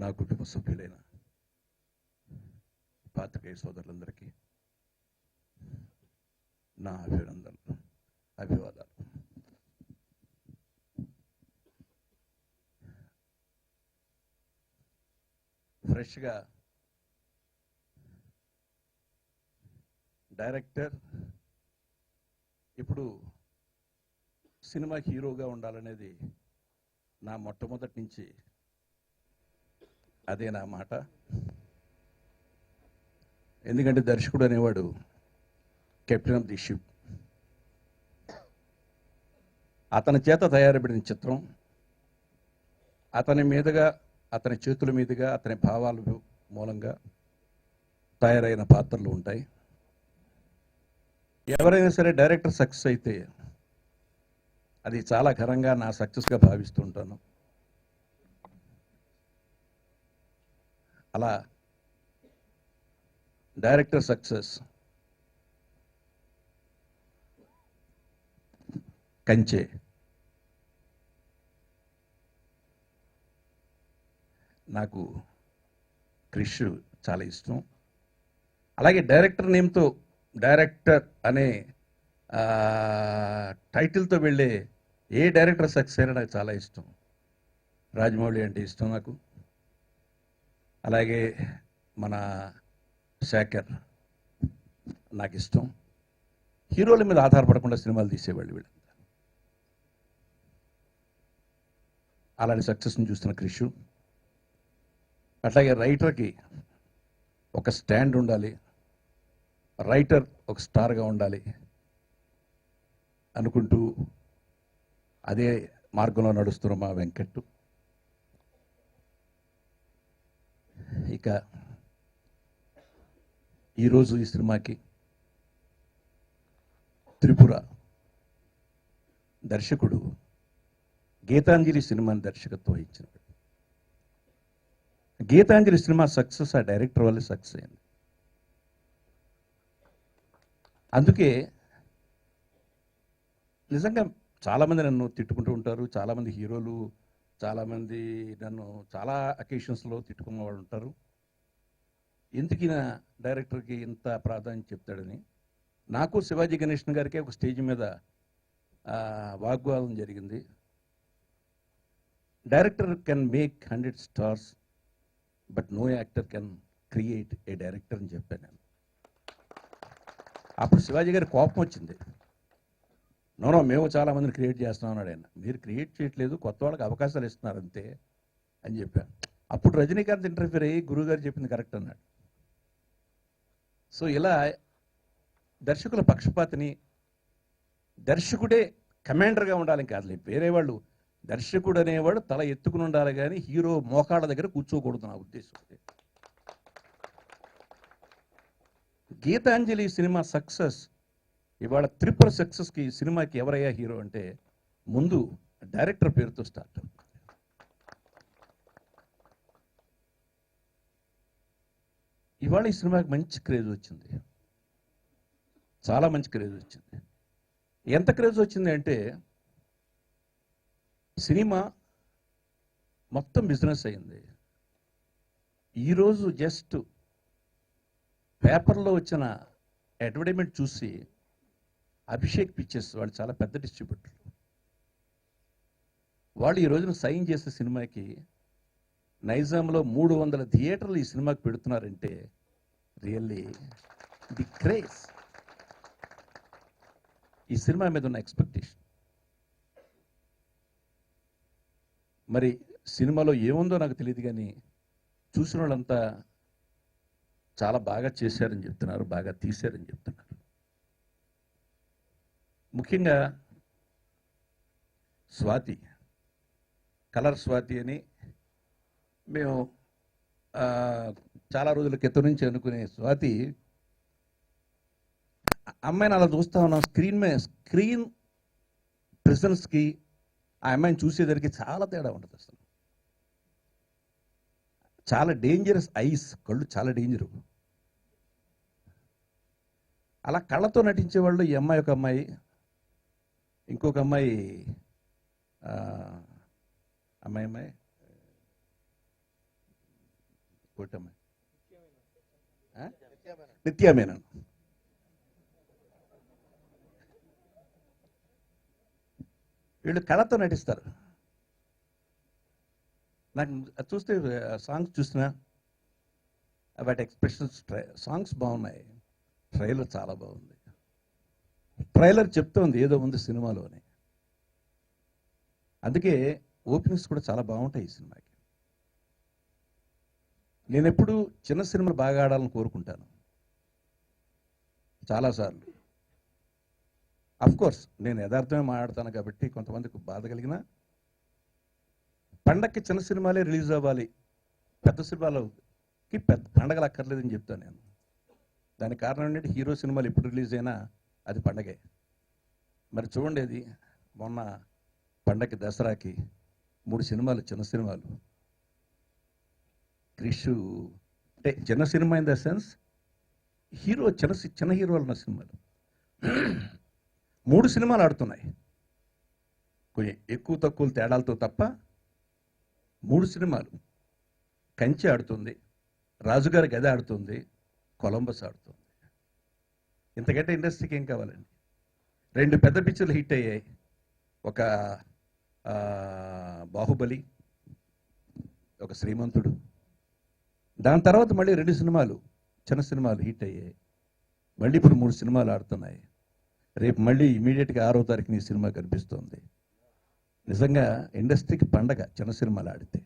నా కుటుంబ సభ్యులైన పాత్రికేయ సోదరులందరికీ నా అభినందనలు, అభివాదాలు. ఫ్రెష్గా డైరెక్టర్ ఇప్పుడు సినిమా హీరోగా ఉండాలనేది నా మొట్టమొదటి నుంచి అదే నా మాట. ఎందుకంటే దర్శకుడు అనేవాడు కెప్టెన్ ఆఫ్ ది షిప్. అతని చేత తయారబడిన చిత్రం, అతని మీదుగా, అతని చేతుల మీదుగా, అతని భావాల మూలంగా తయారైన పాత్రలు ఉంటాయి. ఎవరైనా సరే డైరెక్టర్ సక్సెస్ అయితే అది చాలా ఘనంగా నా సక్సెస్గా భావిస్తూ ఉంటాను. అలా డైరెక్టర్ సక్సెస్ కంచె నాకు క్రిష్ చాలా ఇష్టం. అలాగే డైరెక్టర్ నేమ్తో డైరెక్టర్ అనే టైటిల్తో వెళ్ళే ఏ డైరెక్టర్ సక్సెస్ అయినా నాకు చాలా ఇష్టం. రాజమౌళి అంటే ఇష్టం నాకు. అలాగే మన శేఖర్ నాకు ఇష్టం. హీరోల మీద ఆధారపడకుండా సినిమాలు తీసేవాళ్ళు వీళ్ళంతా. అలాంటి సక్సెస్ని చూస్తున్న క్రిష్. అట్లాగే రైటర్కి ఒక స్టాండ్ ఉండాలి, రైటర్ ఒక స్టార్గా ఉండాలి అనుకుంటూ అదే మార్గంలో నడుస్తున్న మా వెంకట్. ఇక ఈరోజు ఈ సినిమాకి త్రిపుర దర్శకుడు గీతాంజలి సినిమాని దర్శకత్వం వహించినాడు. గీతాంజలి సినిమా సక్సెస్ ఆ డైరెక్టర్ వల్లే సక్సెస్ అయింది. అందుకే నిజంగా చాలామంది నన్ను తిట్టుకుంటూ ఉంటారు. చాలామంది హీరోలు, చాలామంది నన్ను చాలా అకేషన్స్లో తిట్టుకున్న వాళ్ళు ఉంటారు. ఎందుకు ఈయన డైరెక్టర్కి ఇంత ప్రాధాన్యత చెప్తాడని. నాకు శివాజీ గణేషన్ గారికి ఒక స్టేజ్ మీద వాగ్వాదం జరిగింది. Director can make 100 stars but no actor can create a director అని చెప్పాను నేను. అప్పుడు శివాజీ గారి కోపం వచ్చింది. నో మేము చాలామందిని క్రియేట్ చేస్తున్నాం అన్నాడు ఆయన. మీరు క్రియేట్ చేయట్లేదు, కొత్త వాళ్ళకి అవకాశాలు ఇస్తున్నారు అంతే అని చెప్పాను. అప్పుడు రజనీకాంత్ ఇంటర్ఫియర్ అయ్యి గురువుగారు చెప్పింది కరెక్ట్ అన్నాడు. సో ఇలా దర్శకుల పక్షపాతిని, దర్శకుడే కమాండర్గా ఉండాలని కాదులే, వేరే వాళ్ళు దర్శకుడు అనేవాడు తల ఎత్తుకుని ఉండాలి కానీ హీరో మోకాళ్ళ దగ్గర కూర్చోకూడదు నా ఉద్దేశం. గీతాంజలి సినిమా సక్సెస్, ఇవాళ త్రిపుర సక్సెస్కి సినిమాకి ఎవరయ్యా హీరో అంటే ముందు డైరెక్టర్ పేరుతో స్టార్ట్. ఇవాళ ఈ సినిమాకి మంచి క్రేజ్ వచ్చింది, చాలా మంచి క్రేజ్ వచ్చింది. ఎంత క్రేజ్ వచ్చింది అంటే సినిమా మొత్తం బిజినెస్ అయింది. ఈరోజు జస్ట్ పేపర్లో వచ్చిన అడ్వర్టైజ్మెంట్ చూసి అభిషేక్ పిక్చర్స్ వాళ్ళు చాలా పెద్ద డిస్ట్రిబ్యూటర్, వాళ్ళు ఈ రోజున సైన్ చేసే సినిమాకి నైజాంలో 300 థియేటర్లు ఈ సినిమాకి పెడుతున్నారంటే రియల్లీ ది క్రేజ్, ఈ సినిమా మీద ఉన్న ఎక్స్పెక్టేషన్. మరి సినిమాలో ఏముందో నాకు తెలియదు కానీ చూసిన వాళ్ళంతా చాలా బాగా చేశారని చెప్తున్నారు, బాగా తీశారని చెప్తున్నారు. ముఖ్యంగా స్వాతి, కలర్ స్వాతి అని మేము చాలా రోజుల క్రితం నుంచి అనుకునే స్వాతి అమ్మాయిని అలా చూస్తా ఉన్నాం. స్క్రీన్ ప్రెజెన్స్కి ఆ అమ్మాయిని చూసేసరికి చాలా తేడా ఉంటుంది. అసలు చాలా డేంజరస్ ఐస్, కళ్ళు చాలా డేంజరు. అలా కళ్ళతో నటించే వాళ్ళు ఈ అమ్మాయి, ఒక అమ్మాయి, ఇంకొక అమ్మాయి అమ్మాయి కోటమ్మ, నిత్యామేనన్. వీళ్ళు కళతో నటిస్తారు. నాకు చూస్తే సాంగ్స్ చూసినా వాటి ఎక్స్ప్రెషన్స్, సాంగ్స్ బాగున్నాయి, ట్రైలర్ చాలా బాగుంది. ట్రైలర్ చెప్తోంది ఏదో ఉంది సినిమాలో అని. అందుకే ఓపెనింగ్స్ కూడా చాలా బాగుంటాయి ఈ సినిమాకి. నేను ఎప్పుడు చిన్న సినిమాలు బాగా ఆడాలని కోరుకుంటాను చాలాసార్లు. కోర్స్ నేను యథార్థమే మాట్లాడతాను కాబట్టి కొంతమందికి బాధ కలిగిన, పండక్కి చిన్న సినిమాలే రిలీజ్ అవ్వాలి, పెద్ద సినిమాలకి పెద్ద పండగలు అక్కర్లేదని చెప్తాను నేను. దానికి కారణం ఏంటంటే హీరో సినిమాలు ఎప్పుడు రిలీజ్ అయినా అది పండగే. మరి చూడండి, అది మొన్న పండగకి దసరాకి 3 సినిమాలు, చిన్న సినిమాలు. క్రిష్ అంటే చిన్న cinema in the sense hero, చిన్న హీరోలు ఉన్న సినిమాలు 3 సినిమాలు ఆడుతున్నాయి. కొంచెం ఎక్కువ తక్కువ తేడాలతో తప్ప 3 సినిమాలు. కంచి ఆడుతుంది, రాజుగారి గది ఆడుతుంది, కొలంబస్ ఆడుతుంది. ఇంతకంటే ఇండస్ట్రీకి ఏం కావాలండి? 2 పెద్ద పిక్చర్లు హిట్ అయ్యాయి. ఒక బాహుబలి, ఒక శ్రీమంతుడు. దాని తర్వాత మళ్ళీ 2 సినిమాలు, చిన్న సినిమాలు హిట్ అయ్యాయి. మళ్ళీ ఇప్పుడు 3 సినిమాలు ఆడుతున్నాయి. రేపు మళ్ళీ ఇమీడియట్గా 6వ తారీఖున ఈ సినిమా కనిపిస్తుంది. నిజంగా ఇండస్ట్రీకి పండగ చిన్న సినిమాలు ఆడితే.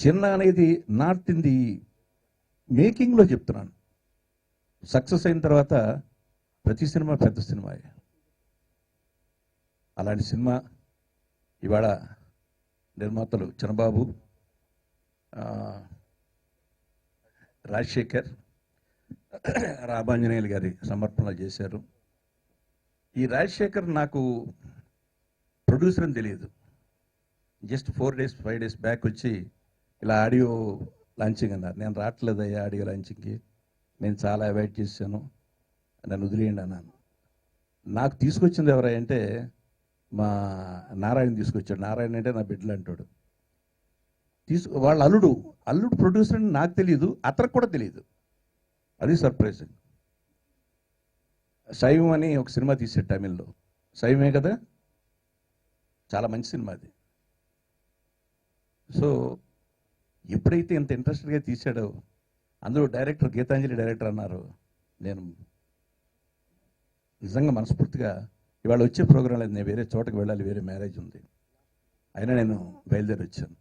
చిన్న అనేది నాట్ ఇన్ ది మేకింగ్లో చెప్తున్నాను. సక్సెస్ అయిన తర్వాత ప్రతి సినిమా పెద్ద సినిమా. అలాంటి సినిమా ఇవాళ నిర్మాతలు చంద్రబాబు, రాజశేఖర్, రామాంజనేయులు గారి సమర్పణలు చేశారు. ఈ రాజశేఖర్ నాకు ప్రొడ్యూసర్ అని తెలియదు. జస్ట్ 4 days 5 days బ్యాక్ వచ్చి ఇలా ఆడియో లాంచింగ్ అన్నారు. నేను రావట్లేదయ్యా ఆడియో లాంచింగ్కి, నేను చాలా అవాయిడ్ చేశాను, నన్ను వదిలేయండి అన్నాను. నాకు తీసుకొచ్చింది ఎవరై అంటే మా నారాయణ తీసుకొచ్చాడు. నారాయణ అంటే నా బిడ్డలు అంటాడు. వాళ్ళ అల్లుడు ప్రొడ్యూసర్ అని నాకు తెలియదు, అతనికి కూడా తెలియదు. అది సర్ప్రైజింగ్. శైవం అని ఒక సినిమా తీసాడు తమిళ్లో. శైవమే కదా, చాలా మంచి సినిమా అది. సో ఎప్పుడైతే ఇంత ఇంట్రెస్టెడ్గా తీశాడో, అందులో డైరెక్టర్ గీతాంజలి డైరెక్టర్ అన్నారు. నేను నిజంగా మనస్ఫూర్తిగా ఇవాళ వచ్చే ప్రోగ్రాం లేదు, నేను వేరే చోటకి వెళ్ళాలి, వేరే మ్యారేజ్ ఉంది, అయినా నేను బయలుదేరి వచ్చాను.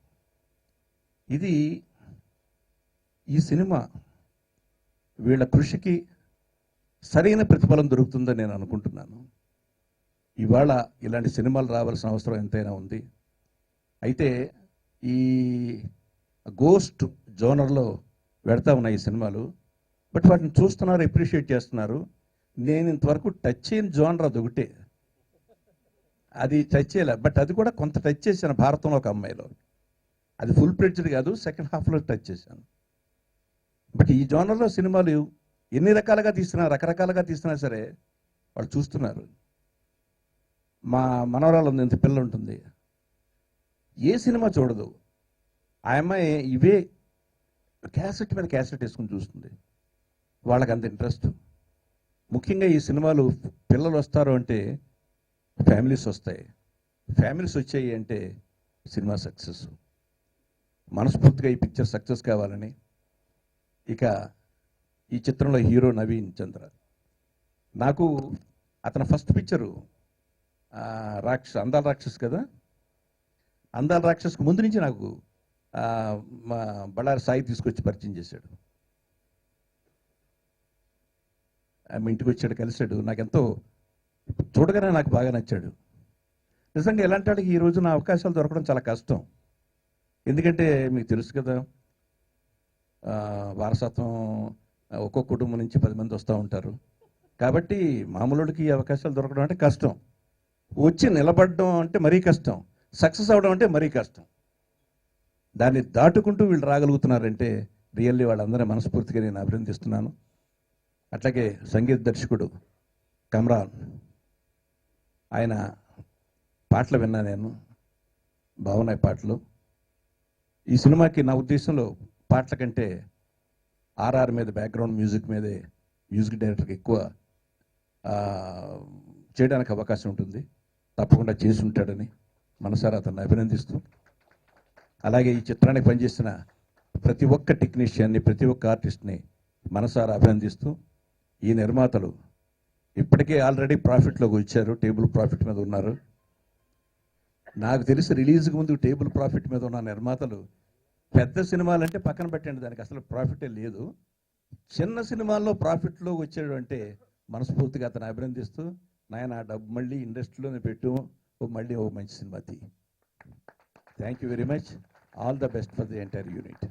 ఈ సినిమా వీళ్ళ కృషికి సరైన ప్రతిఫలం దొరుకుతుందని నేను అనుకుంటున్నాను. ఇవాళ ఇలాంటి సినిమాలు రావాల్సిన అవసరం ఎంతైనా ఉంది. అయితే ఈ గోస్ట్ జోనర్లో పెడతా ఉన్నాయి ఈ సినిమాలు. బట్ వాటిని చూస్తున్నారు, అప్రిషియేట్ చేస్తున్నారు. నేను ఇంతవరకు టచ్ చేయని జోనర్ అది ఒకటే, అది టచ్ చేయలే. బట్ అది కూడా కొంత టచ్ చేశాను భారతంలో ఒక అమ్మాయిలో. అది ఫుల్ ప్లెడ్జ్డ్ కాదు, సెకండ్ హాఫ్లో టచ్ చేశాను. బట్ ఈ జోనర్లో సినిమాలు ఎన్ని రకాలుగా తీసినా, రకరకాలుగా తీసినా సరే వాళ్ళు చూస్తున్నారు. మా మనవరాలు ఉంది, ఇంత పిల్ల ఉంటుంది, ఏ సినిమా చూడదు. ఆ అమ్మాయి ఇవే క్యాసెట్ మీద క్యాసెట్ వేసుకుని చూస్తుంది. వాళ్ళకి అంత ఇంట్రెస్ట్. ముఖ్యంగా ఈ సినిమాలు పిల్లలు వస్తారు అంటే ఫ్యామిలీస్ వస్తాయి, ఫ్యామిలీస్ వచ్చాయి అంటే సినిమా సక్సెస్. మనస్ఫూర్తిగా ఈ పిక్చర్ సక్సెస్ కావాలని. ఇక ఈ చిత్రంలో హీరో నవీన్ చంద్ర. నాకు అతని ఫస్ట్ పిక్చరు అందాల రాక్షస్ కదా. అందాల రాక్షస్కి ముందు నుంచి నాకు మా బళ్ళారి సాయి తీసుకొచ్చి పరిచయం చేశాడు. ఆమె ఇంటికి వచ్చాడు, కలిశాడు. నాకెంతో చూడగానే నాకు బాగా నచ్చాడు. నిజంగా ఎలాంటి వాడికి ఈ రోజున అవకాశాలు దొరకడం చాలా కష్టం. ఎందుకంటే మీకు తెలుసు కదా, వారసత్వం ఒక్కొక్క కుటుంబం నుంచి 10 మంది వస్తూ ఉంటారు. కాబట్టి మామూలుడికి ఈ అవకాశాలు దొరకడం అంటే కష్టం. వచ్చి నిలబడడం అంటే మరీ కష్టం, సక్సెస్ అవడం అంటే మరీ కష్టం. దాన్ని దాటుకుంటూ వీళ్ళు రాగలుగుతున్నారంటే రియల్లీ వాళ్ళందరినీ మనస్ఫూర్తిగా నేను అభినందిస్తున్నాను. అట్లాగే సంగీత దర్శకుడు కమ్రాన్, ఆయన పాటలు విన్నా నేను, బాగున్నాయి పాటలు. ఈ సినిమాకి నా ఉద్దేశంలో పాటల కంటే ఆర్ఆర్ మీద బ్యాక్గ్రౌండ్ మ్యూజిక్ మీదే మ్యూజిక్ డైరెక్టర్కి ఎక్కువ చేయడానికి అవకాశం ఉంటుంది. తప్పకుండా చేసి ఉంటాడని మనసారా అతన్ని అభినందిస్తూ, అలాగే ఈ చిత్రానికి పనిచేసిన ప్రతి ఒక్క టెక్నీషియన్ని, ప్రతి ఒక్క ఆర్టిస్ట్ని మనసారా అభినందిస్తూ, ఈ నిర్మాతలు ఇప్పటికే ఆల్రెడీ ప్రాఫిట్లోకి వచ్చారు, టేబుల్ ప్రాఫిట్ మీద ఉన్నారు. నాకు తెలిసి రిలీజ్కి ముందు టేబుల్ ప్రాఫిట్ మీద ఉన్న నిర్మాతలు పెద్ద సినిమాలంటే పక్కన పెట్టండి, దానికి అసలు ప్రాఫిటే లేదు. చిన్న సినిమాల్లో ప్రాఫిట్లో వచ్చాడు అంటే మనస్ఫూర్తిగా అతను అభినందిస్తూ, నాయన ఆ డబ్బు మళ్ళీ ఇండస్ట్రీలోనే పెట్టు, మళ్ళీ ఓ మంచి సినిమా తీ. Thank you very much. All the best for the entire unit.